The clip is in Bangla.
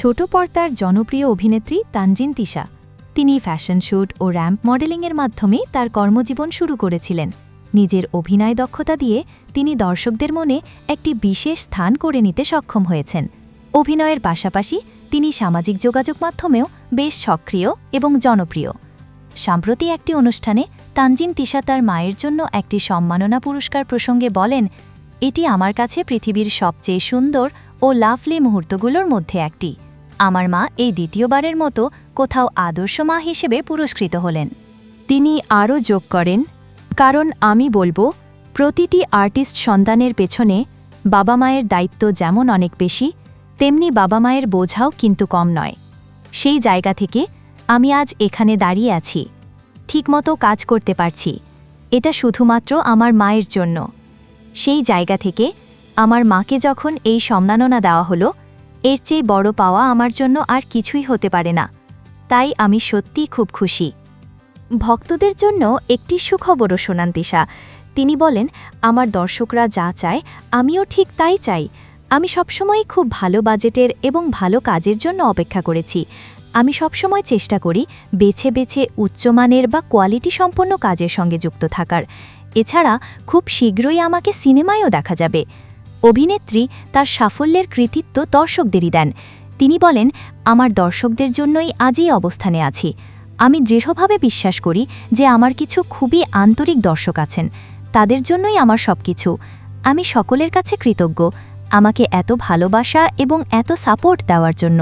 ছোট পর্দার জনপ্রিয় অভিনেত্রী তানজিন তিশা। তিনি ফ্যাশন শ্যুট ও র্যাম্প মডেলিংয়ের মাধ্যমে তার কর্মজীবন শুরু করেছিলেন। নিজের অভিনয় দক্ষতা দিয়ে তিনি দর্শকদের মনে একটি বিশেষ স্থান করে নিতে সক্ষম হয়েছেন। অভিনয়ের পাশাপাশি তিনি সামাজিক যোগাযোগ মাধ্যমেও বেশ সক্রিয় এবং জনপ্রিয়। সম্প্রতি একটি অনুষ্ঠানে তানজিন তিশা তার মায়ের জন্য একটি সম্মাননা পুরস্কার প্রসঙ্গে বলেন, এটি আমার কাছে পৃথিবীর সবচেয়ে সুন্দর ও লাভলি মুহূর্তগুলোর মধ্যে একটি। আমার মা এই দ্বিতীয়বারের মতো কোথাও আদর্শ মা হিসেবে পুরস্কৃত হলেন। তিনি আরও যোগ করেন, কারণ আমি বলবো, প্রতিটি আর্টিস্ট সন্তানের পেছনে বাবা মায়ের দায়িত্ব যেমন অনেক বেশি, তেমনি বাবা মায়ের বোঝাও কিন্তু কম নয়। সেই জায়গা থেকে আমি আজ এখানে দাঁড়িয়ে আছি, ঠিকমতো কাজ করতে পারছি, এটা শুধুমাত্র আমার মায়ের জন্য। সেই জায়গা থেকে আমার মাকে যখন এই সম্মাননা দেওয়া হলো, এর চেয়ে বড় পাওয়া আমার জন্য আর কিছুই হতে পারে না। তাই আমি সত্যিই খুব খুশি। ভক্তদের জন্য একটি সুখবরও শোনান তিশা। তিনি বলেন, আমার দর্শকরা যা চায় আমিও ঠিক তাই চাই। আমি সবসময় খুব ভালো বাজেটের এবং ভালো কাজের জন্য অপেক্ষা করেছি। আমি সবসময় চেষ্টা করি বেছে বেছে উচ্চমানের বা কোয়ালিটি সম্পন্ন কাজের সঙ্গে যুক্ত থাকার। এছাড়া খুব শীঘ্রই আমাকে সিনেমায়ও দেখা যাবে। অভিনেত্রী তার সাফল্যের কৃতিত্ব দর্শকদেরই দেন। তিনি বলেন, আমার দর্শকদের জন্যই আজ এই অবস্থানে আছি। আমি দৃঢ়ভাবে বিশ্বাস করি যে আমার কিছু খুবই আন্তরিক দর্শক আছেন, তাদের জন্যই আমার সবকিছু। আমি সকলের কাছে কৃতজ্ঞ আমাকে এত ভালোবাসা এবং এত সাপোর্ট দেওয়ার জন্য।